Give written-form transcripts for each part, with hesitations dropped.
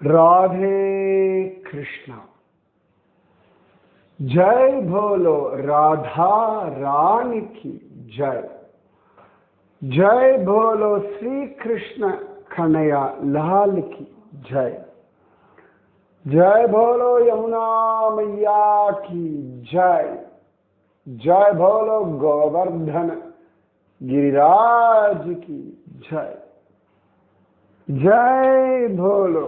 राधे कृष्णा। जय बोलो राधा रानी की जय। जय बोलो श्री कृष्ण कन्हैया लाल की जय। जय बोलो यमुना मैया की जय। जय बोलो गोवर्धन गिरिराज की जय। जय बोलो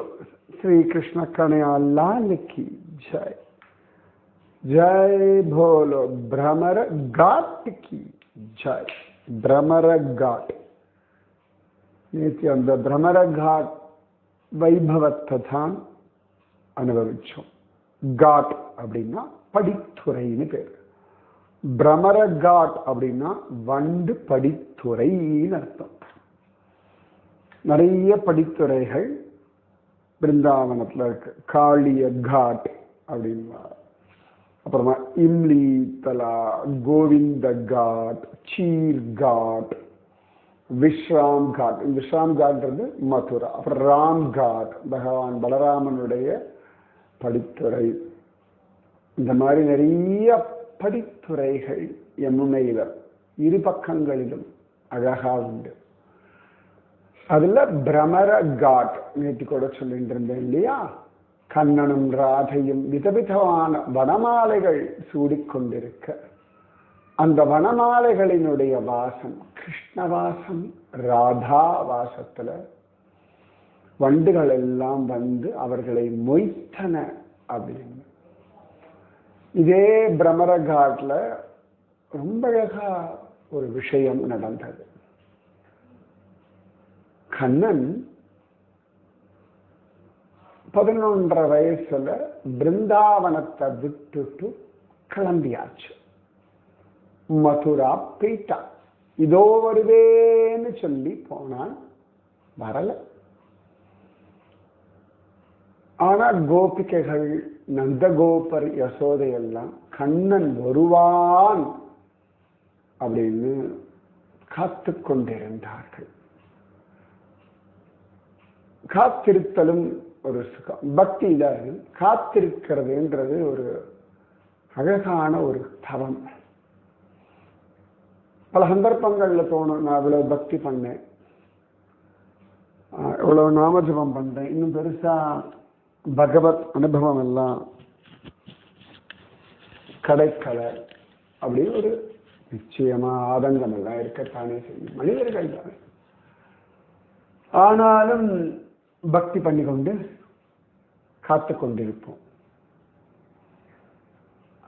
श्री कृष्ण कन्हैया लाल की जय। जय बोलो भ्रमर घाट की जय। भ्रमर घाट நேற்று அந்த பிரமர காட் வைபவத்தை தான் அனுபவிச்சோம். காட் அப்படின்னா படித்துறைன்னு பேர். பிரமர காட் அப்படின்னா வண்டு படித்துறைன்னு அர்த்தம். நிறைய படித்துறைகள் பிருந்தாவனத்தில் இருக்கு. காளிய காட் அப்படின்னா, அப்புறமா இம்லி தலா, கோவிந்த காட், சீர் காட், விஸ்ராம் காட். விஸ்ராம் காட்ன்றது மதுரா. அப்புறம் ராம் காட், பகவான் பலராமனுடைய படித்துறை. இந்த மாதிரி நிறைய படித்துறைகள் யமுனையில இரு பக்கங்களிலும் அழகா உண்டு. அதுல பிரமர காட் நேற்று கூட சொல்லிட்டு இருந்தேன் இல்லையா? கண்ணனும் ராதையும் விதவிதமான வனமாலைகள் சூடிக்கொண்டிருக்க, அந்த வனமாலைகளினுடைய வாசம் கிருஷ்ணவாசம், ராதா வாசத்துல வண்டுகள் எல்லாம் வந்து அவர்களை மொய்த்தன அப்படின்னு. இதே பிரமர காட்ல ரொம்ப அழகா ஒரு விஷயம் நடந்தது. கண்ணன் 11 வயசுல பிருந்தாவனத்தை விட்டுட்டு கிளம்பியாச்சு. மதுரா போயிட்டா. இதோ வருவேன்னு சொல்லி போனான், வரல. ஆனா கோபிகைகள், நந்தகோபர், யசோதையெல்லாம் கண்ணன் வருவான் அப்படின்னு காத்து கொண்டிருந்தார்கள். காத்திருத்தலும் ஒரு சுகம். பக்தியில காத்திருக்கிறதுன்றது ஒரு அழகான ஒரு தவம். பல சந்தர்ப்பங்கள்ல தோணும், நான் இவ்வளவு பக்தி பண்ணேன், இவ்வளவு நாமஜபம் பண்றேன், இன்னும் பெருசா பகவத் அனுபவம் எல்லாம் கிடைக்கல அப்படின்னு ஒரு நிச்சயமா ஆதங்கம் எல்லாம் இருக்கத்தானே செய்யும். மனிதர்கள் தானே. ஆனாலும் பக்தி பண்ணி கொண்டு காத்து கொண்டிருப்போம்.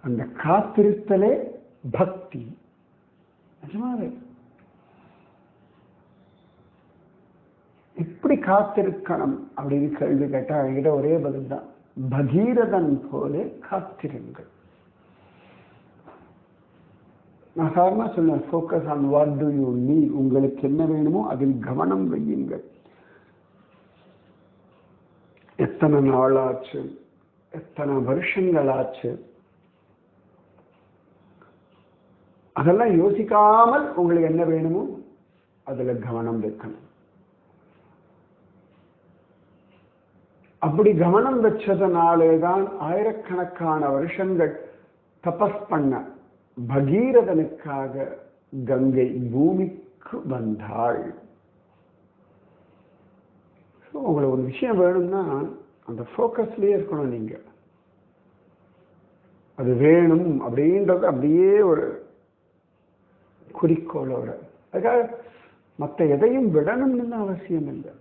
அந்த காத்திருத்தலே பக்தி. இப்படி காத்திருக்கணும் அப்படின்னு கேள்வி கேட்டா என்கிட்ட ஒரே பதில் தான், பகீரதன் போல காத்திருங்கள். நான் சாதாரண சொன்னேன், focus on what to you need. உங்களுக்கு என்ன வேணுமோ அதில் கவனம் வையுங்கள். எத்தனை நாளாச்சு, எத்தனை வருஷங்களாச்சு, அதெல்லாம் யோசிக்காமல் உங்களுக்கு என்ன வேணுமோ அதுல கவனம் வைக்கணும். அப்படி கவனம் வச்சதனாலேதான் ஆயிரக்கணக்கான வருஷங்கள் தபஸ் பண்ண பகீரதனுக்காக கங்கை பூமிக்கு வந்தாள். உங்களுக்கு ஒரு விஷயம் வேணும்னா அந்த ஃபோக்கஸ்லயே இருக்கணும். நீங்க அது வேணும் அப்படின்றது அப்படியே ஒரு குறிக்கோளோட. அதுக்காக மற்ற எதையும் விடணும்னு அவசியம் இல்லை.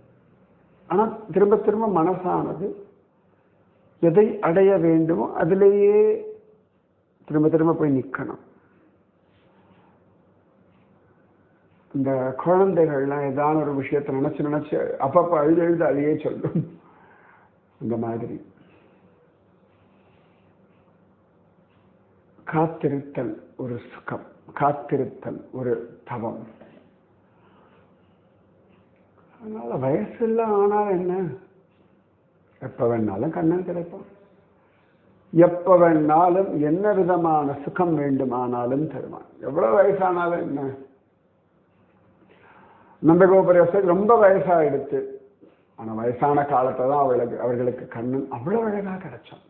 ஆனா திரும்ப திரும்ப மனசானது எதை அடைய வேண்டுமோ அதிலேயே திரும்ப திரும்ப போய் நிற்கணும். இந்த குழந்தைகள்லாம் ஏதான ஒரு விஷயத்தை நினைச்சு நினைச்சு அப்பப்ப அழுது அதையே சொல்லும். இந்த மாதிரி காத்திருத்தல் ஒரு சுகம், காத்திருத்தல் ஒரு தவம். அதனால வயசு இல்லை ஆனாலும் என்ன, எப்ப வேணாலும் கண்ணன் கிடைப்பான். எப்ப வேணாலும் என்ன விதமான சுகம் வேண்டுமானாலும் தருவான். எவ்வளவு வயசானாலும் என்ன. நந்தகோபுர ரொம்ப வயசாயிடுச்சு, ஆனா வயசான காலத்தை தான் அவர்களுக்கு கண்ணன் அவ்வளவு அழகா கிடைச்சான்.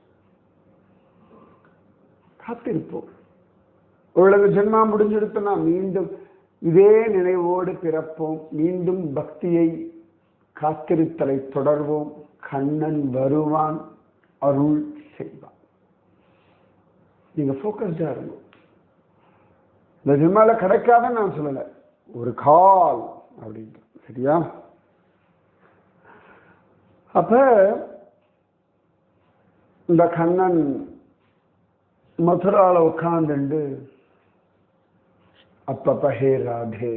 காத்திருப்போம். உலக ஜென்மா முடிஞ்செடுத்தனா மீண்டும் இதே நினைவோடு பிறப்போம். மீண்டும் பக்தியை காத்திருத்தலை தொடர்வோம். கண்ணன் வருவான், அருள் செய்வான். நீங்க போக்கஸ்டா இருக்கும். இந்த ஜென்மால கிடைக்காதுன்னு நான் சொல்லல, ஒரு கால் அப்படின்ட்டு. சரியா? அப்ப இந்த கண்ணன் மதுரால உட்கார்ந்து அப்பப்ப ஹே ராதே,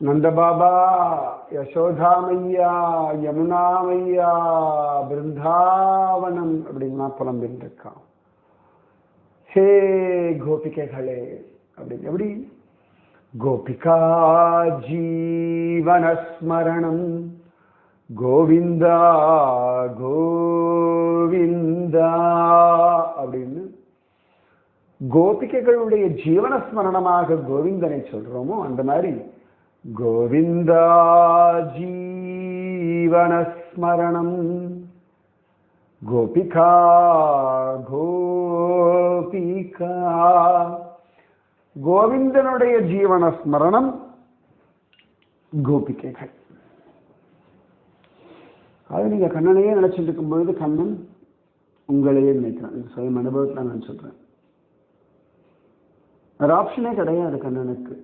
நந்தபாபா, யசோதாமையா, யமுனாமையா, பிருந்தாவனம் அப்படின்னா புலம்பின்னு இருக்கான். ஹே கோபிகைகளே அப்படின்னு. எப்படி? கோபிகா ஜீவனஸ்மரணம் கோவிந்தா கோவிந்தா அப்படின்னு கோபிகைகளுடைய ஜீவனஸ்மரணமாக கோவிந்தனை சொல்றோமோ அந்த மாதிரி கோவிந்தா ஜீவனஸ்மரணம் கோபிகா கோபிகா. கோவிந்தனுடைய ஜீவனஸ்மரணம் கோபிகைகள். அது நீங்க கண்ணனையே நினைச்சிட்டு இருக்கும் பொழுது கண்ணன் உங்களையே நினைக்கிறான். சுயம் அனுபவத்தில் நான் சொல்றேன். ஒரு ஆப்ஷனே கிடையாது கண்ணனுக்கு.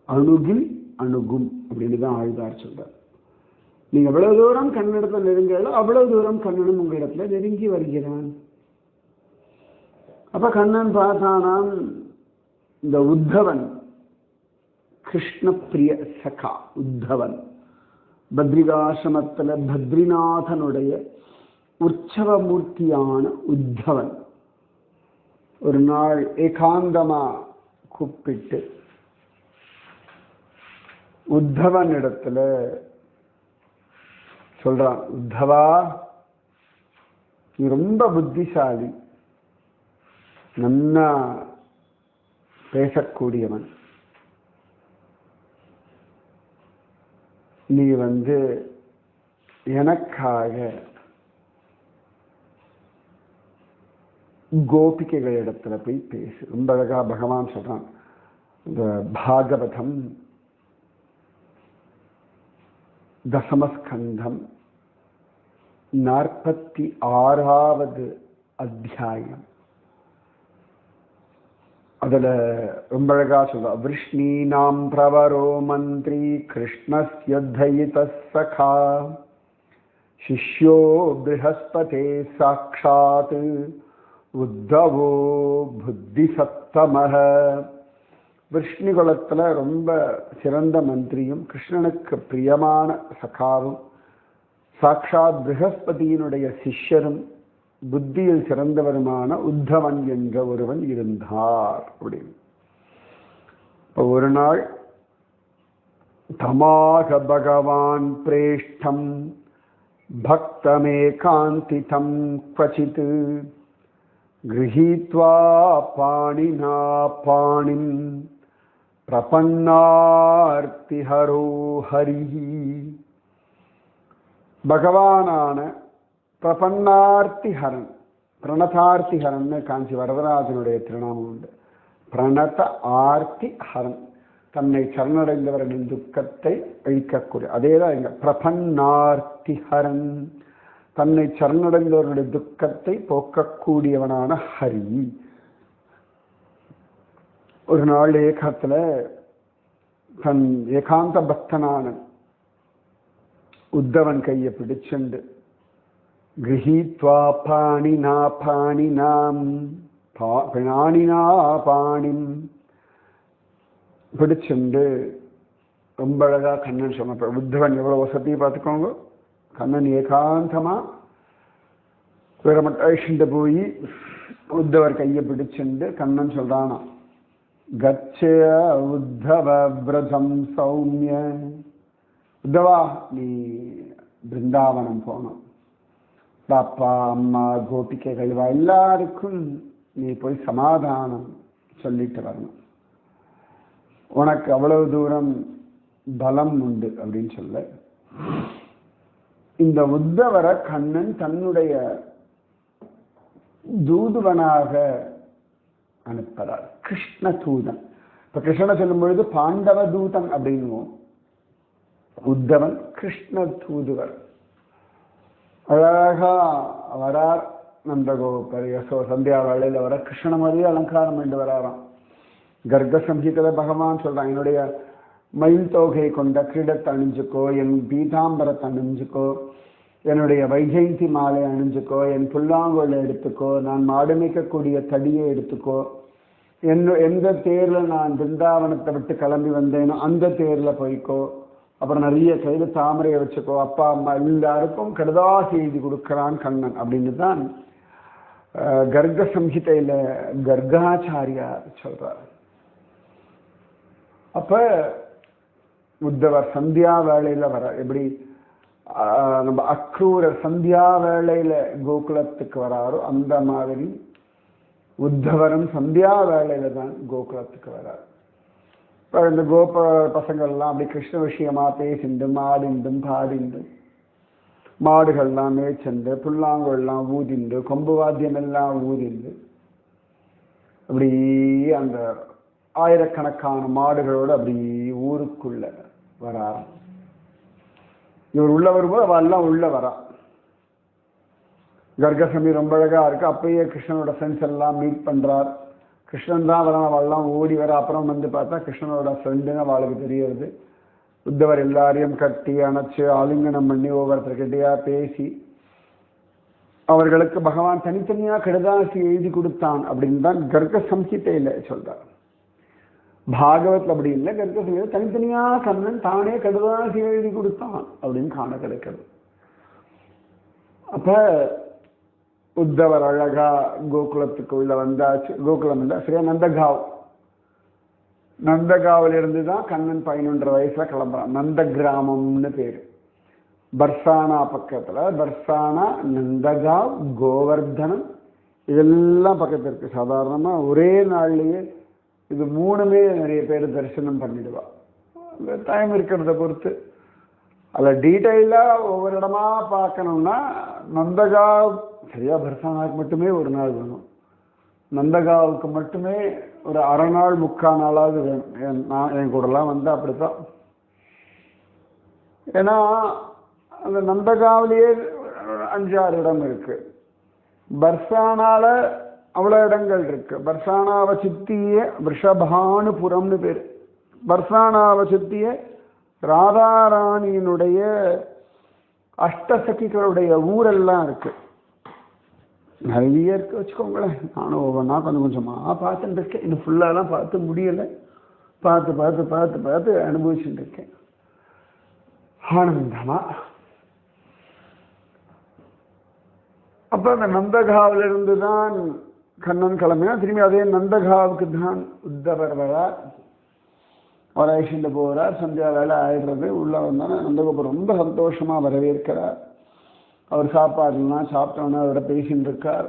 அணுகில் அணுகும் அப்படின்னு தான் ஆழ்வார் சொல்றார். நீங்க எவ்வளவு தூரம் கண்ணனிடத்துல நெருங்கலோ அவ்வளவு தூரம் கண்ணனும் உங்களிடத்துல நெருங்கி வருகிறான். அப்ப கண்ணன் பார்த்தானாம், இந்த உத்தவன் கிருஷ்ண பிரிய சகா உத்தவன் பத்ரிகாசிரமத்துல பத்ரிநாதனுடைய உற்சவ மூர்த்தியான உத்தவன் ஒரு நாள் ஏகாந்தமா கூப்பிட்டு உத்தவன் இடத்துல சொல்றான், உத்தவா நீ ரொம்ப புத்திசாலி, நன்னா பேசக்கூடியவன், நீ எனக்காக கோபிகைகள் இடத்துல போய் பேசு. ரொம்ப அழகா பகவான் சொல்றான். இந்த பாகவதம் தசமஸ்கந்தம் 46வது அத்தியாயம். அதுல ரொம்ப அழகா சொல்ற, விஷ்ணீனாம் பிரவரோ மந்திரி கிருஷ்ணஸ்ய தயிதஸ் சகா சிஷ்யோ ப்ரஹஸ்பதே சாக்ஷாத் உத்தவோ புத்தி சத்தமஹ. விஷ்ணு குலத்துல ரொம்ப சிறந்த மந்திரியும் கிருஷ்ணனுக்கு பிரியமான சகாவும் சாக்ஷாத் ப்ரஹஸ்பதியினுடைய சிஷ்யரும் புத்தியில் சிறந்தவருமான உத்தவன் என்ற ஒருவன் இருந்தார் அப்படின்னு. ஒரு நாள் தமாக பகவான் பிரேஷ்டம் பக்தமேகாந்திதம் க்வசித் கிரஹீத்வா பாணினா பாணிம் பிரபன்னார்த்திஹரோ ஹரிஹி. பகவானான பிரபன்னார்த்திஹரன், பிரணதார்த்திஹரன் காஞ்சி வரதராஜனுடைய திருநாமம் உண்டு. பிரணத ஆர்த்தி ஹரன், தன்னை சரணடைந்தவர்களின் துக்கத்தை அழிக்கக்கூடிய. அதேதான் இங்க பிரபன்னார்த்திஹரன், தன்னை சரணடைந்தவர்களுடைய துக்கத்தை போக்கக்கூடியவனான ஹரி. ஒரு நாள் ஏகத்துல தன் ஏகாந்த பக்தனான உத்தவன் கையை பிடிச்சுண்டு கிரஹீத்வா பாணினா பாணினாம் பாணினா பாணிம் பிடிச்சுண்டு ரொம்ப அழகா கண்ணன் சொன்ன. உத்தவன் எவ்வளவு வசதியை பார்த்துக்கோங்க. கண்ணன் ஏகாந்தமா வீரமட்டாயிட்டு போய் உத்தவர் கையை பிடிச்சுண்டு கண்ணன் சொல்றானா, கச்ச உத்தவ விரதம் சௌமிய. உத்தவா நீ பிருந்தாவனம் போனோம், அப்பா அம்மா கோபிகைகள் எல்லாருக்கும் நீ போய் சமாதானம் சொல்லிட்டு வரணும். உனக்கு அவ்வளவு தூரம் பலம் உண்டு அப்படின்னு சொல்ல, இந்த உத்தவரை கண்ணன் தன்னுடைய தூதுவனாக அனுப்புறார். கிருஷ்ண தூதன். இப்ப கிருஷ்ணனை சொல்லும் பொழுது பாண்டவ தூதன் அப்படின்னுவோம். உத்தவன் கிருஷ்ண தூதுவர். அழகா வரார் நந்தகோபர். சந்தியா வேளையில வர கிருஷ்ண மாதிரியே அலங்காரம் பண்ணி வராராம். கர்க்க சங்கீதத்துல பகவான் சொல்றான், என்னுடைய மயில் தோகை கொண்ட கிரீடத்தை அணிஞ்சுக்கோ, என் பீதாம்பரத்தை அணிஞ்சுக்கோ, என்னுடைய வைஜெயந்தி மாலை அணிஞ்சுக்கோ, என் புல்லாங்குழலை எடுத்துக்கோ, நான் மாடு மேய்க்கக்கூடிய தடியை எடுத்துக்கோ, எந்த தேர்ல நான் பிருந்தாவனத்தை விட்டு கிளம்பி வந்தேனோ அந்த தேர்ல போய்க்கோ, அப்புறம் நிறைய கையில தாமரையை வச்சுக்கோ, அப்பா அம்மா எல்லாருக்கும் கடுதா செய்தி கொடுக்கிறான் கண்ணன் அப்படின்னு தான் கர்க்க சம்ஹிதையில கர்காச்சாரியார் சொல்றார். அப்ப உத்தவர் சந்தியா வேளையில வர, எப்படி நம்ம அக்ரூரர் சந்தியா வேளையில கோகுலத்துக்கு வராரோ அந்த மாதிரி உத்தவரும் சந்தியா வேளையில தான் கோகுலத்துக்கு வராரு. இப்போ இந்த கோப பசங்கள்லாம் அப்படி கிருஷ்ண விஷயமா பேசிண்டு மாடிண்டும் பாடிண்டும், மாடுகள்லாம் மேய்ச்சண்டு, புல்லாங்குழலாம் ஊதிண்டு, கொம்பு வாத்தியம் எல்லாம் ஊதிண்டு, அப்படி அந்த ஆயிரக்கணக்கான மாடுகளோடு அப்படி ஊருக்குள்ள வரார். இவர் உள்ள வரும்போது அவெல்லாம் உள்ள வரா. கர்கசமி ரொம்ப அழகா இருக்கு. அப்பயே கிருஷ்ணனோட ஃப்ரெண்ட்ஸ் எல்லாம் மீட் பண்றார். கிருஷ்ணன் தான் வர, அவெல்லாம் ஓடி வர. அப்புறம் வந்து பார்த்தா கிருஷ்ணனோட ஃப்ரெண்டுன்னு அவளுக்கு தெரியுது. உத்தவர் எல்லாரையும் கட்டி அணைச்சு ஆலிங்கனம் பண்ணி ஒவ்வொருத்தர்கிட்டயா பேசி அவர்களுக்கு பகவான் தனித்தனியா கடுதாசி எழுதி கொடுத்தான் அப்படின்னு தான் கர்க்க சம்ஹிதையில சொல்றார். பாகவத்ல அப்படி இல்லை, கர்க்க சம்ஹிதை தனித்தனியா கண்ணன் தானே கடுதாசி எழுதி கொடுத்தான் அப்படின்னு காண கிடைக்கிறது. அப்ப உத்தவர் அழகா கோகுலத்துக்கு உள்ள வந்தாச்சு. கோகுலம் இருந்தா சரியா நந்தகாவ். நந்தகாவில் இருந்து தான் கண்ணன் 11 வயசுல கிளம்புறான். நந்த கிராமம்னு பேரு. பர்சானா பக்கத்துல, பர்சானா, நந்தகாவ், கோவர்தனம் இதெல்லாம் பக்கத்துல இருக்கு. சாதாரணமா ஒரே நாள்லயே இது 3மே நிறைய பேர் தரிசனம் பண்ணிடுவா. டைம் இருக்கிறத பொறுத்து. அதில் டீட்டெயிலா ஒவ்வொரு இடமா பார்க்கணும்னா நந்தகாவ் சரியா பர்சானாவுக்கு மட்டுமே ஒரு நாள் வேணும். நந்தகாவுக்கு மட்டுமே ஒரு அரை நாள் 3/4 நாளாவது வேணும். நான் என் கூடலாம் வந்து அப்படித்தான். ஏன்னா அந்த நந்தகாவிலேயே 5-6 இடம் இருக்கு. பர்சானால அவ்வளோ இடங்கள் இருக்கு. பர்சானாவை சுத்தியே ரிஷபானுபுரம்னு பேர். பர்சானாவை சுத்தியே ராதாராணியினுடைய அஷ்டசகிகளுடைய ஊரெல்லாம் இருக்கு. நிறைய இருக்கு வச்சுக்கோங்களேன். நானும் ஒவ்வொன்றா கொஞ்சம் கொஞ்சமாக பார்த்துட்டு இருக்கேன். இன்னும் ஃபுல்லாலாம் பார்த்து முடியலை. பார்த்து பார்த்து பார்த்து பார்த்து அனுபவிச்சுட்டு இருக்கேன் ஆனந்தமா. அப்போ அந்த நந்தகாவிலிருந்து தான் கண்ணன் கிளம்பினா. திரும்பி அதே நந்தகாவுக்கு தான் உத்தவர் வரார். அவர் ஐஷிண்டு போகிறார். சந்தியா வேலை ஆயிடுறது. உள்ள வந்தானே நந்தகோபுரம் ரொம்ப சந்தோஷமா வரவேற்கிறார். அவர் சாப்பாடுலாம் சாப்பிட்டோன்னா அவரை பேசின்னு இருக்கார்.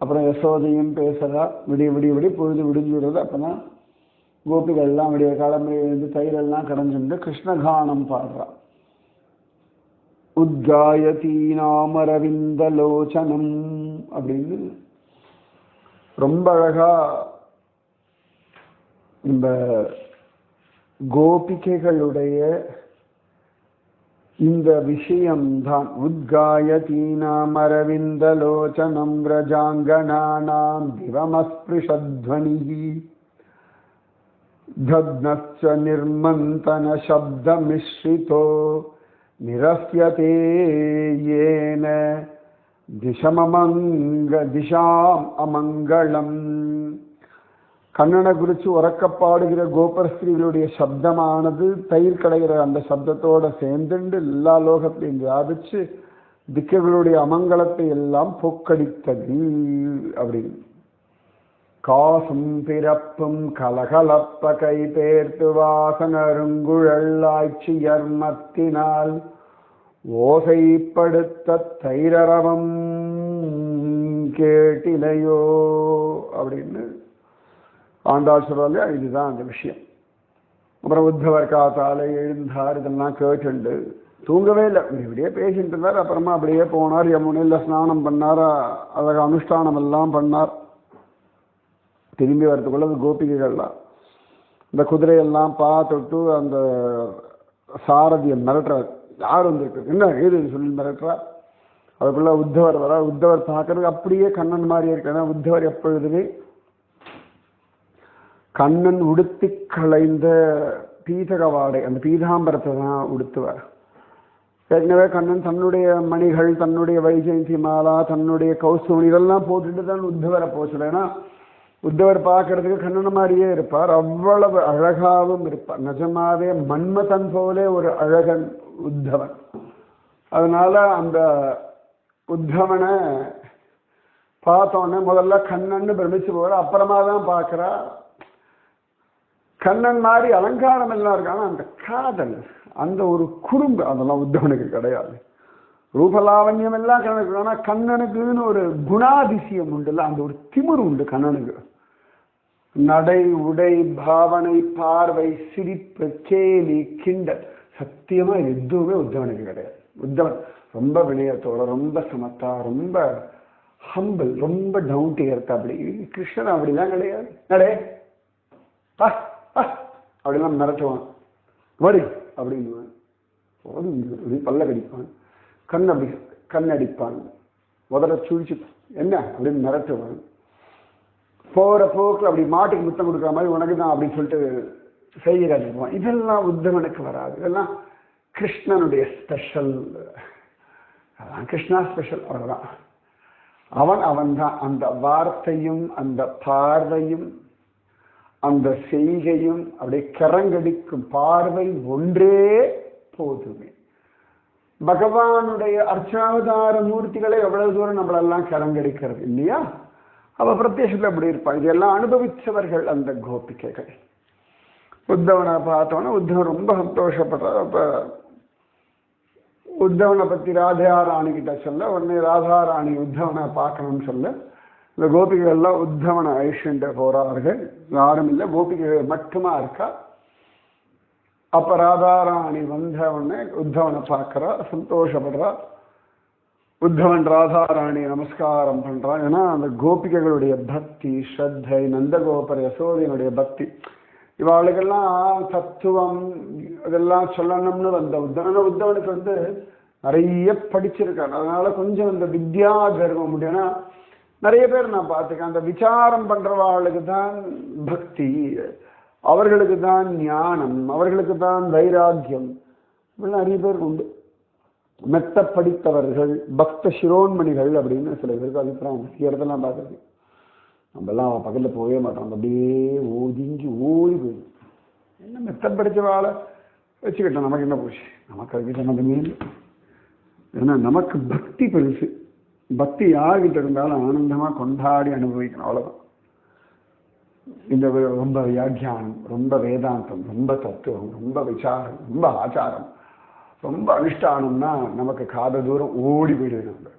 அப்புறம் யசோதையும் பேசுறா. விடிய விடிய விடி பொழுது விடிஞ்சு விடுறது. அப்பதான் கோபிகள்லாம் விடிய கிளம்பி எழுந்து தயிரெல்லாம் கடைஞ்சுட்டு கிருஷ்ணகானம் பாடுறா. உத்காயதி நாமரவிந்த லோச்சனம் அப்படின்னு ரொம்ப அழகா இந்த கோபிகைகளுடைய இந்த விஷயம்தான். உத்காயதி நாமரவிந்தலோச்சனம் விரஜாங்கனானாம் திவமஸ்பிருஷத்வனிஹி தத்னச்ச நிர்மந்தன சப்தமிஸ்ரிதோ நிரஸ்யதே ஏன திஷாம் அமங்கலம். கண்ணனை குறித்து உறக்கப்பாடுகிற கோபர் ஸ்திரீகளுடைய சப்தமானது தயிர் கடைகிற அந்த சப்தத்தோட சேர்ந்துண்டு எல்லா லோகத்தையும் வியாபிச்சு திக்குகளுடைய அமங்கலத்தை எல்லாம் போக்கடித்தது அப்படின்னு. காசும் பிறப்பும் கலகலப்ப கை பேர்த்து வாசனருங்குழல்லாய்ச்சியர்மத்தினால் ஓசைப்படுத்த தைரரவம் கேட்டிலையோ அப்படின்னு ஆண்டாள் சொல்றாங்க. இதுதான் அந்த விஷயம். அப்புறம் உத்தவர் காத்தால எழுந்தார், இதெல்லாம் கேட்டுண்டு தூங்கவே இல்லை, இப்படியே பேசிட்டு இருந்தார். அப்புறமா அப்படியே போனார், யமுனையில் ஸ்நானம் பண்ணார், அழகாக அனுஷ்டானம் எல்லாம் பண்ணார். திரும்பி வரத்துக்குள்ள அந்த கோபிகைகள்லாம் இந்த குதிரையெல்லாம் பார்த்துட்டு அந்த சாரதியை மிரட்டுறார். யார் வந்திருக்கு, என்ன ஏது சொல்லி மிரட்டுறார். அதுக்குள்ள உத்தவர் வர. உத்தவர் பார்க்கறதுக்கு அப்படியே கண்ணன் மாதிரி இருக்கு. ஏன்னா உத்தவர் எப்பொழுதுமே கண்ணன் உடுத்தி களைந்த பீதகவாடை, அந்த பீதாம்பரத்தை தான் உடுத்துவார். ஏற்கனவே கண்ணன் தன்னுடைய மணிகள், தன்னுடைய வைஜெயந்தி மாலா, தன்னுடைய கௌசவன் இதெல்லாம் போட்டுட்டு தான் உத்தவரை போச்சல. ஏன்னா உத்தவர் பார்க்கறதுக்கு கண்ணன் மாதிரியே இருப்பார், அவ்வளவு அழகாகவும் இருப்பார். நிஜமாவே மன்மதன் போலே ஒரு அழகன் உத்தவன். அதனால அந்த உத்தவனை பார்த்தோன்னே முதல்ல கண்ணன்னு பிரமிச்சு போகிற, அப்புறமா தான் பார்க்குறா கண்ணன் மாதிரி அலங்காரம் எல்லாம் இருக்காங்க. அந்த காதல், அந்த ஒரு குறும்பு, அதெல்லாம் உத்தவனுக்கு கிடையாது. ரூபலாவண்யம் எல்லாம் கண்ணனுக்கு. ஆனால் கண்ணனுக்குன்னு ஒரு குணாதிசயம் உண்டுல்ல, அந்த ஒரு திமிரு உண்டு கண்ணனுக்கு. நடை, உடை, பாவனை, பார்வை, சிரிப்பு, கேலி, கிண்டல், சத்தியமா எதுவுமே உத்தவனுக்கு கிடையாது. உத்தவன் ரொம்ப வினயத்தோட, ரொம்ப சமத்தா, ரொம்ப ஹம்பிள், ரொம்ப டவுன் டு எர்த். அப்படி கிருஷ்ணன் அப்படிலாம் கிடையாது. நடே அப்படிலாம் மிரட்டுவான், வரி அப்படின்னு பல்ல கடிப்பான், கண்ணடிப்பான், முதல்ல சுழிச்சு என்ன அப்படின்னு மிரட்டுவான். போகிற போக்கில் அப்படி மாட்டுக்கு முத்தம் கொடுக்குற மாதிரி உனக்கு தான் அப்படின்னு சொல்லிட்டு செய்கிறான். இதெல்லாம் உத்தவனுக்கு வராது. இதெல்லாம் கிருஷ்ணனுடைய ஸ்பெஷல். அதான் கிருஷ்ணா ஸ்பெஷல். அவ்வளோதான். அவன் தான் அந்த வார்த்தையும் அந்த பார்வையும் அந்த செய்கையும் அப்படியே கரங்கடிக்கும் பார்வை ஒன்றே போதுமே. பகவானுடைய அர்ச்சாவதார மூர்த்திகளை எவ்வளவு தூரம் நம்மளெல்லாம் கரங்கடிக்கிறது இல்லையா? அவ பிரத்யேகத்தில் அப்படி இருப்பாள். இதெல்லாம் அனுபவிச்சவர்கள் அந்த கோபிகைகள். உத்தவனை பார்த்தோன்னா உத்தவன் ரொம்ப சந்தோஷப்படுறார். அப்ப உத்தவனை பத்தி ராதாராணி கிட்ட சொல்ல, உடனே ராதாராணி உத்தவனை பார்க்கணும்னு சொல்ல, இந்த கோபிகைகள் எல்லாம் உத்தவனை ஐஷண்ட போறார்கள். யாரும் இல்லை, கோபிகைகள் மட்டுமா இருக்கா. அப்ப ராதாராணி வந்த உடனே உத்தவனை பார்க்கிறா, சந்தோஷப்படுறா. உத்தவன் ராதாராணி நமஸ்காரம் பண்றான். ஏன்னா அந்த கோபிகைகளுடைய பக்தி, ஸ்ரத்தை, நந்தகோபர் யசோதையினுடைய பக்தி, இவாளுக்கெல்லாம் தத்துவம் இதெல்லாம் சொல்லணும்னு வந்த உத்தவன். உத்தவனுக்கு நிறைய படிச்சிருக்காரு. அதனால கொஞ்சம் இந்த வித்யா கர்வம் உண்டு. ஏன்னா நிறைய பேர் நான் பார்த்துக்கேன், அந்த விசாரம் பண்றவாளுக்கு தான் பக்தி, அவர்களுக்கு தான் ஞானம், அவர்களுக்கு தான் வைராக்கியம், இப்படிலாம் நிறைய பேருக்கு உண்டு. மெத்த படித்தவர்கள் பக்த சிரோன்மணிகள் அப்படின்னு சில பேருக்கு அபிப்பிராயம். இடத்தெல்லாம் பார்க்கறது நம்மெல்லாம் அவன் பக்கத்தில் போகவே மாட்டோம், அப்படியே ஓதிங்கி ஓடி போயிடும். என்ன மெத்த படித்த வாழை வச்சுக்கிட்டோம், நமக்கு என்ன போச்சு, நமக்கு அதுக்கு சம்மந்தமே இல்லை. ஏன்னா நமக்கு பக்தி பெருசு. பக்தி யார்கிட்ட இருந்தாலும் ஆனந்தமாக கொண்டாடி அனுபவிக்கணும், அவ்வளோதான். இந்த ரொம்ப வியாக்கியானம், ரொம்ப வேதாந்தம், ரொம்ப தத்துவம், ரொம்ப விசாரம், ரொம்ப ஆச்சாரம், ரொம்ப அனுஷ்டானம்னா நமக்கு காத தூரம் ஓடி போயிடுவாங்க.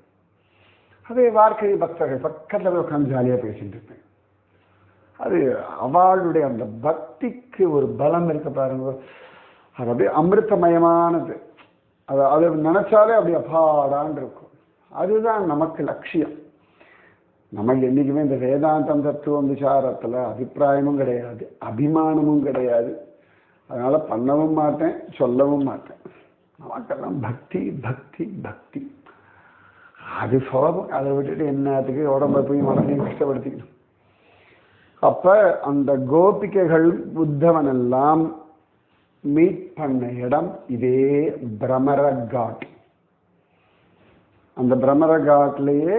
அதே வாழ்க்கை பக்தர்கள் பக்கத்தில் உட்காந்து ஜாலியாக பேசிட்டு இருப்பேன். அது அவளுடைய அந்த பக்திக்கு ஒரு பலம் இருக்க பாருங்க. அது அப்படியே அமிர்தமயமானது. அது நினைச்சாலே அப்படி அப்பாடான் இருக்கும். அதுதான் நமக்கு லட்சியம். நமக்கு என்றைக்குமே இந்த வேதாந்தம் தத்துவம் விசாரத்தில் அபிப்பிராயமும் கிடையாது, அபிமானமும் கிடையாது. அதனால பண்ணவும் மாட்டேன், சொல்லவும் மாட்டேன். நமக்கெல்லாம் பக்தி பக்தி பக்தி. அது சுலபம். அதை விட்டுட்டு என்னத்துக்கு உடம்பை போய் மனசையும் கஷ்டப்படுத்திக்கணும். அப்ப அந்த கோபிகைகள் உத்தவன் எல்லாம் மீட் பண்ண இடம் இதே பிரமர காட். அந்த பிரமர காட்லேயே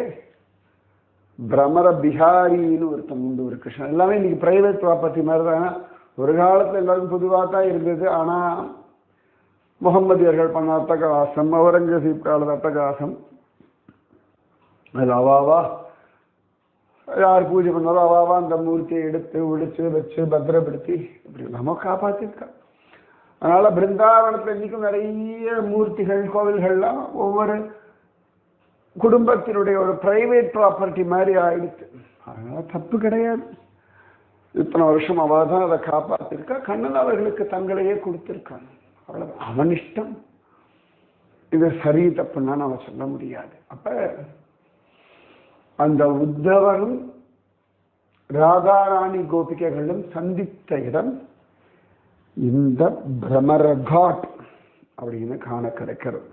பிரமர பிஹாரின்னு ஒருத்தன் உண்டு, ஒரு கிருஷ்ணன். எல்லாமே இன்னைக்கு பிரைவேட் ப்ராப்பர்ட்டி மாதிரி தான். ஒரு காலத்தில் எல்லாருக்கும் பொதுவாக தான் இருந்தது. ஆனால் முகம்மதியர்கள் பண்ண அட்டகாசம், அவுரங்கசீப் காலத்து அட்டகாசம், அதில் அவாவா யார் பூஜை பண்ணாலும் அவாவா அந்த மூர்த்தியை எடுத்து ஒழிச்சு வச்சு பத்திரப்படுத்தி இப்படி நம்ம காப்பாற்றிருக்கா. அதனால பிருந்தாவனத்தில் இன்னைக்கும் நிறைய மூர்த்திகள் கோவில்கள்லாம் ஒவ்வொரு குடும்பத்தினுடைய ஒரு பிரைவேட் ப்ராப்பர்ட்டி மாதிரி ஆயிடுச்சு. அதனால தப்பு கிடையாது. இத்தனை வருஷம் அவ தான் அதை காப்பாத்திருக்கா. கண்ணன் அவர்களுக்கு தங்களையே கொடுத்திருக்கான். அவ்வளவு அவன் இஷ்டம். இது சரி தப்புன்னா நம்ம சொல்ல முடியாது. அப்ப அந்த உத்தவரும் ராதாராணி கோபிகைகளும் சந்தித்த இடம் இந்த பிரமரகாட் அப்படின்னு காண கிடைக்கிறது.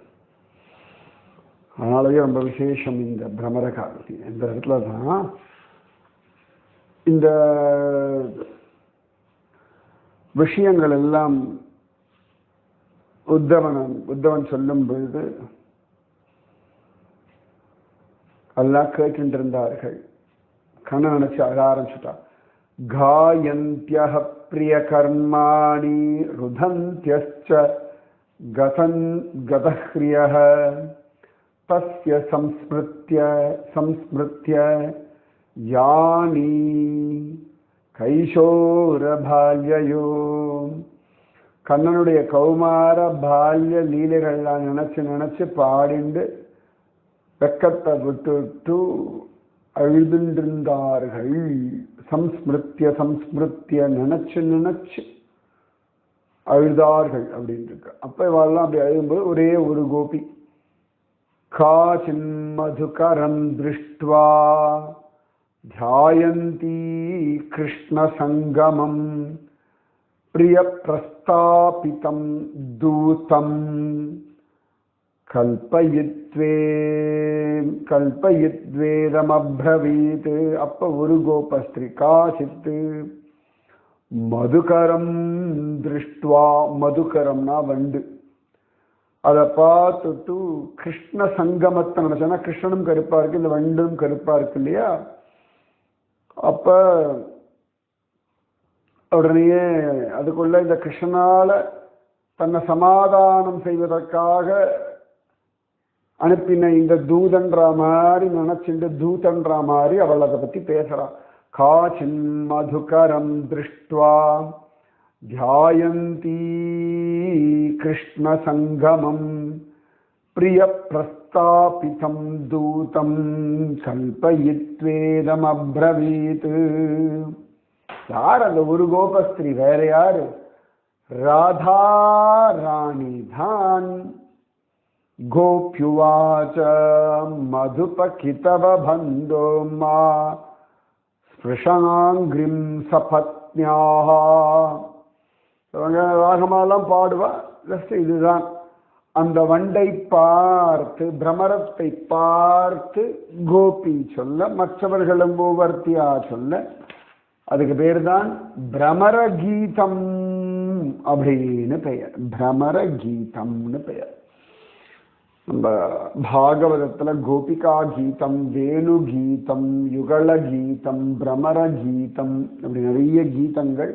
அதனாலயே ரொம்ப விசேஷம் இந்த பிரமரகாட். இந்த இடத்துல தான் இந்த விஷயங்கள் எல்லாம் உத்தவன் சொல்லும் பொழுது எல்லாம் கேட்டு இருந்தார்கள். கண்ணன் நினைச்சு அழ ஆரம்பிச்சுட்டான். காயந்தியஹ பிரிய கர்மாணி ருதந்தியஸ்ச கதஹ்ரியஹ தஸ்ய சம்ஸ்மிருத்ய யானி கைஷோர பால்யயோ. கண்ணனுடைய கௌமார பால்ய லீலைகள்லாம் நினைச்சு நினைச்சு பாடிண்டு வெக்கத்தை விட்டு அழுதுண்டிருந்தார்கள். சம்ஸ்மிருத்திய நினைச்சு நினைச்சு அழுதார்கள் அப்படின்னு இருக்கு. அப்ப இவெல்லாம் அப்படி அழுகும்போது ஒரே ஒரு கோபி காசின் மதுகரம் திருஷ்டுவா தியாயந்தி கிருஷ்ண சங்கமம் பிரிய பிரஸ்தாபிதம் தூதம் கல்பயித்வேதமப்ரவீத். அப்ப ஒரு கோபஸ்திரீ காசித்து மதுகரம் திருஷ்டுவா, மதுகரம்னா வண்டு, அதை பார்த்துட்டு கிருஷ்ண சங்கமத்தை நினைச்சோன்னா கிருஷ்ணனும் கருப்பா இருக்கு, இந்த வண்டும் கருப்பா இருக்கு இல்லையா. அப்ப உடனேயே அதுக்குள்ள இந்த கிருஷ்ணனால தன்னை சமாதானம் செய்வதற்காக அனுப்பின இந்த தூதன்ற மாதிரி நினைச்சுட்டு தூதன்ற மாதிரி அவள் அதை பத்தி பேசுறான். காச்சின் மதுகரம் திருஷ்டுவா தியாயந்தி கிருஷ்ண சங்கமம் பிரிய பிரஸ்தாபிதம் தூதம் கல்பயித்வேதம் அப்ரவீத். யார் அந்த ஒரு கோபஸ்திரீ? வேற யாரு? ராதா ராணி தான். கோப்யுவாச்ச மதுபகிதவ பந்தோ மா ஸ்பிருஷாங்கிரிம் சபத்ஞாஹ. ராகமாலாம் பாடுவா. இதுதான் அந்த வண்டை பார்த்து பிரமரத்தை பார்த்து கோபி சொல்ல, மற்றவர்களும் ஒவ்வொருத்தியா சொல்ல, அதுக்கு பேர் தான் பிரமர கீதம் அப்படின்னு பெயர். பிரமர கீதம்னு பெயர். நம்ம பாகவதத்துல கோபிகா கீதம், வேணு கீதம், யுகல கீதம், பிரமர கீதம், அப்படி நிறைய கீதங்கள்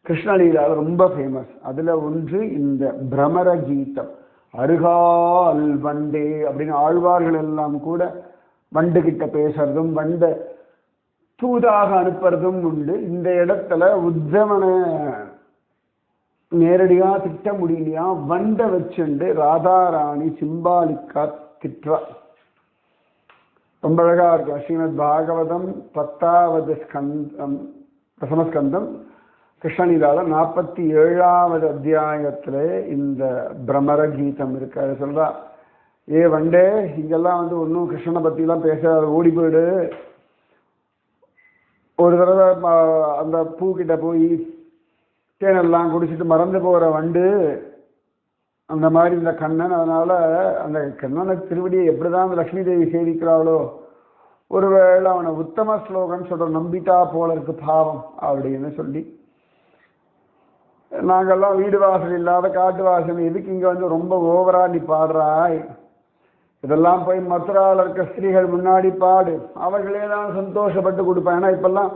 கிருஷ்ணலீலால ரொம்ப ஃபேமஸ். அதுல ஒன்று இந்த பிரமர கீதம். அருகால் வண்டே அப்படின்னு ஆழ்வார்கள் எல்லாம் கூட வண்டு கிட்ட பேசுறதும் வண்டை தூதாக அனுப்புறதும் உண்டு. இந்த இடத்துல உத்தவனை நேரடியா திட்ட முடியலையா, வண்டை வச்சுண்டு ராதாராணி சிம்பாலிக்கா திட்டா. ரொம்ப அழகா இருக்கும். ஸ்ரீமத் பாகவதம் 10வது ஸ்கந்தம், தசமஸ்கந்தம், கிருஷ்ணலீலால 47வது அத்தியாயத்துல இந்த பிரமர கீதம் இருக்கு. அதை சொல்றா, ஏ வண்டே, இங்கெல்லாம் ஒன்றும் கிருஷ்ணனை பத்தி எல்லாம் பேசாத, ஓடி போயிடு. ஒரு தடவை அந்த பூக்கிட்ட போய் தேனெல்லாம் குடிச்சிட்டு மறந்து போகிற வண்டு அந்த மாதிரி இந்த கண்ணன். அதனால அந்த கண்ணனை திருவடியை எப்படிதான் அந்த லக்ஷ்மி தேவி சேவிக்கிறாளோ, ஒருவேளை அவனை உத்தம ஸ்லோகன் சொல்ற நம்பிட்டா போல இருக்கு பாவம் அப்படின்னு சொல்லி, நாங்கெல்லாம் வீடு வாசல் இல்லாத காட்டு வாசல், எதுக்கு இங்க ரொம்ப ஓவரா நீ பாடுறாய், இதெல்லாம் போய் மதுராவில் இருக்க ஸ்திரீகள் முன்னாடி பாடு, அவர்களே தான் சந்தோஷப்பட்டு கொடுப்பான். ஏன்னா இப்பெல்லாம்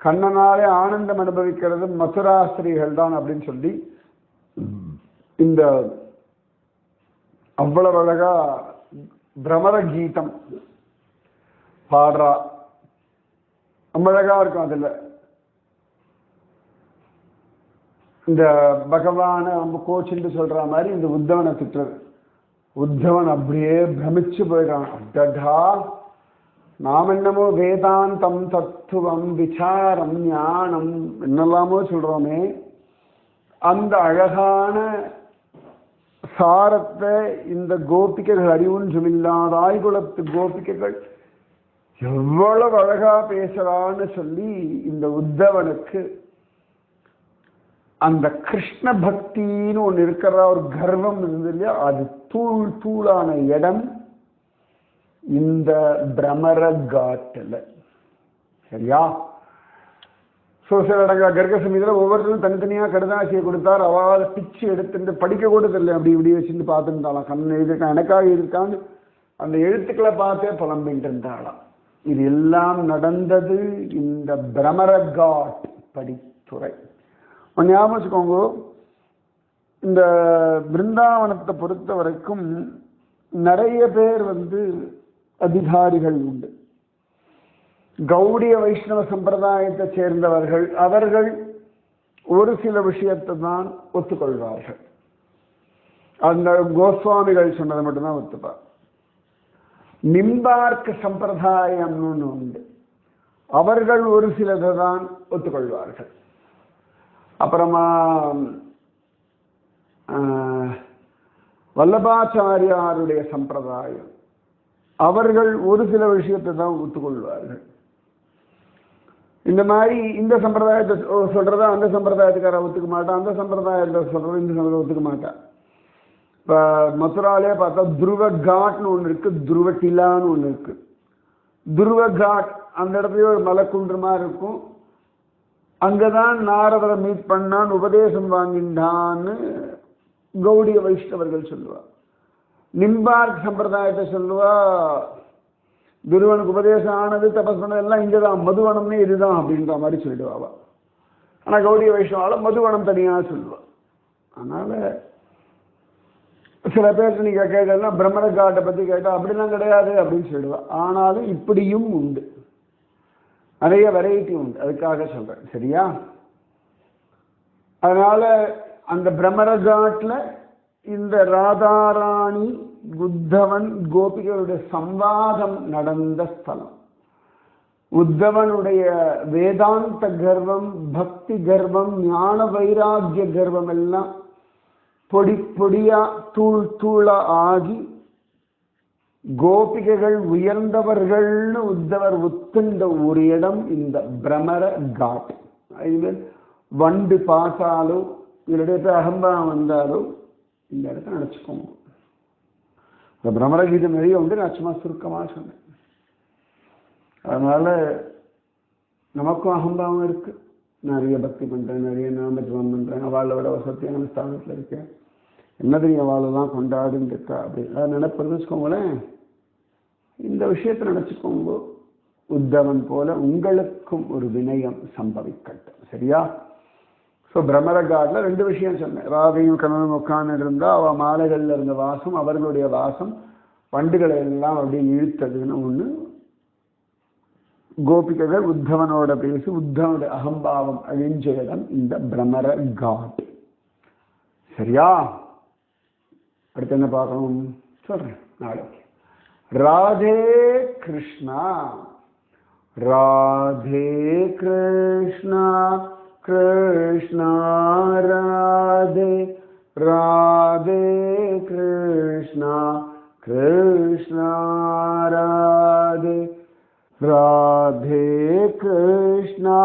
கண்ணனாலே ஆனந்தம் அனுபவிக்கிறது மதுரா ஸ்திரீகள் தான் அப்படின்னு சொல்லி இந்த அவ்வளவு அழகா பிரமர கீதம் பாடுறா. ரொம்ப அழகா இருக்கும். அதுல இந்த பகவான ரொம்ப கோச்சின்னு சொல்ற மாதிரி இந்த உத்தவனை திட்டுறது. உத்தவன் அப்படியே பிரமிச்சு போயிடான். அடடா, நாம் என்னமோ வேதாந்தம் தத்துவம் விசாரம் ஞானம் என்னெல்லாமோ சொல்றோமே, அந்த அழகான சாரத்தை இந்த கோபிகைகள் அறிவொன்றுமில்லாத ஆய்குலத்து கோபிகைகள் எவ்வளவு அழகா பேசுறான்னு சொல்லி இந்த உத்தவனுக்கு அந்த கிருஷ்ண பக்தின்னு ஒன்று இருக்கிற ஒரு கர்வம் இருந்தது இல்லையா, அது தூள் தூளான இடம் இந்த பிரமர காட்டில். சரியா? சில இடங்கள் கர்க்க சமயத்தில் ஒவ்வொருத்தரும் தனித்தனியாக கடுதாசியை கொடுத்தார். அவள் பிச்சு எடுத்துட்டு படிக்க கூட தெரியல, அப்படி இப்படி வச்சுட்டு பார்த்துருந்தாளாம். கண் எழுதிருக்கான், எனக்காக எழுதிருக்கான்னு அந்த எழுத்துக்களை பார்த்தே புலம்பிட்டு இருந்தாளாம். இது எல்லாம் நடந்தது இந்த பிரமர காட் படித்துறை. ஞாபகம் வச்சுக்கோங்க, இந்த பிருந்தாவனத்தை பொறுத்த வரைக்கும் நிறைய பேர் அதிகாரிகள் உண்டு. கௌடிய வைஷ்ணவ சம்பிரதாயத்தை சேர்ந்தவர்கள், அவர்கள் ஒரு சில விஷயத்தை தான் ஒத்துக்கொள்வார்கள். அந்த கோஸ்வாமிகள் சொன்னதை மட்டும்தான் ஒத்துப்பார். நிம்பார்க்க சம்பிரதாயம்னு உண்டு, அவர்கள் ஒரு சிலதை தான் ஒத்துக்கொள்வார்கள். அப்புறமா வல்லபாச்சாரியாருடைய சம்பிரதாயம், அவர்கள் ஒரு சில விஷயத்தை தான் ஒத்துக்கொள்வார்கள். இந்த மாதிரி இந்த சம்பிரதாயத்தை சொல்றதா அந்த சம்பிரதாயத்துக்கார ஒத்துக்க மாட்டான், அந்த சம்பிரதாயத்தை சொல்றது இந்த சம்பிரதாயம் ஒத்துக்க மாட்டான். இப்போ மதுராலே பார்த்தா துருவ காட்னு ஒன்று இருக்கு, துருவ டிலான்னு ஒன்று இருக்கு. துருவ காட் அந்த இடத்துலயே ஒரு மலைக்குன்றுமா இருக்கும். அங்கதான் நாரதரை மீட் பண்ணான், உபதேசம் வாங்கின்றான்னு கௌடிய வைஷ்ணவர்கள் சொல்லுவா. நிம்பார்க் சம்பிரதாயத்தை சொல்லுவா, துருவனுக்கு உபதேசம் ஆனது தபஸ் பண்ணது எல்லாம் இங்கதான், மதுவனம்னே இதுதான் அப்படின்ற மாதிரி சொல்லிடுவாவா. ஆனா கௌடிய வைஷ்ணவால மதுவனம் தனியா சொல்லுவா. அதனால சில பேருக்கு நீங்க கேட்கலாம், பிரம்மர காட்டை பத்தி கேட்டா அப்படிலாம் கிடையாது அப்படின்னு சொல்லிடுவா. ஆனாலும் இப்படியும் உண்டு, நிறைய வெரைட்டி உண்டு, அதுக்காக சொல்றேன். சரியா? அதனால அந்த பிரம்மர காட்ல இந்த ராதாராணி உத்தவன் கோபிகளுடைய சம்வாதம் நடந்த ஸ்தலம். உத்தவனுடைய வேதாந்த கர்வம், பக்தி கர்வம், ஞான வைராகிய கர்வம் எல்லாம் பொடி பொடியா தூள் தூளா ஆகி கோபிகைகள் உயர்ந்தவர்கள்னு உத்தவர் ஒத்துண்ட ஒரு இடம் இந்த பிரமர காட். வண்டு பார்த்தாலோ இவருடைய அகம்பாவம் வந்தாலோ இந்த இடத்த நினைச்சுக்கோங்க. இந்த பிரமர கீதம் நிறைய நான் சும்மா சுருக்கமாக சொன்னேன். அதனால நமக்கும் அகம்பாவம் இருக்கு, நிறைய பக்தி பண்றேன், நிறைய நாம ஜபம் பண்றேன், அவளை விட வசதியான ஸ்தானத்தில் இருக்கேன், என்னது நீ அவளெல்லாம் கொண்டாடுன்னு இருக்கா அப்படி அதை நினைப்பது வச்சுக்கோங்களேன். இந்த விஷயத்தை நினைச்சுக்கோங்க, உத்தவன் போல உங்களுக்கும் ஒரு வினயம் சம்பவிக்கட்டும். சரியா? ஸோ பிரம்மர காட்டில் ரெண்டு விஷயம் சொன்னேன். ராதையும் கணவனும் உட்கார்ந்து இருந்தா அவள் மாலைகளில் இருந்த வாசம், அவர்களுடைய வாசம் வண்டுகளை எல்லாம் அப்படியே இழுத்ததுன்னு ஒன்று. கோபிகைகள் உத்தவனோட பேசி உத்தவனோட அகம்பாவம் அழிஞ்ச இடம் இந்த பிரமர காட். சரியா? அடுத்து என்ன பார்க்கணும் சொல்றேன் நாளைக்கு. ராதே கிருஷ்ணா, ராதே கிருஷ்ணா, கிருஷ்ணா ராதே, ராதே கிருஷ்ணா, கிருஷ்ணா ராதே, ராதே கிருஷ்ணா,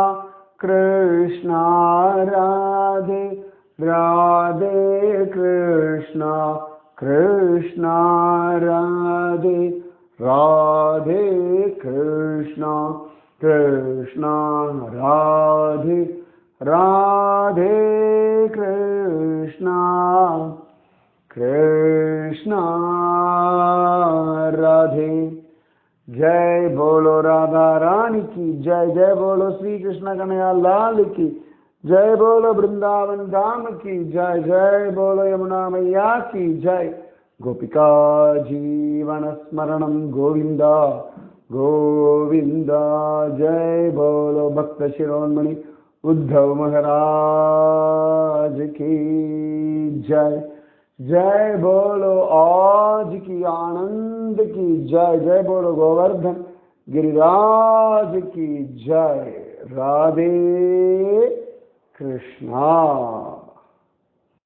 கிருஷ்ணா ராதே, ராதே கிருஷ்ணா, கிருஷ்ணா ராதே, ராதே கிருஷ்ணா, கிருஷ்ணா ராதே, ராதே கிருஷ்ணா, கிருஷ்ணா ராதே. जय बोलो राधा रानी की जय, जय बोलो श्री कृष्ण कन्हैया लाल की जय, बोलो वृंदावन धाम की जय, जय बोलो यमुना मैया की जय. गोपिका जीवन स्मरणम गोविंदा गोविंदा. जय बोलो भक्त शिरोमणि उद्धव महाराज की जय, जय बोलो आज की आनंद की जय, जय बोलो गोवर्धन गिरिराज की जय। राधे कृष्णा।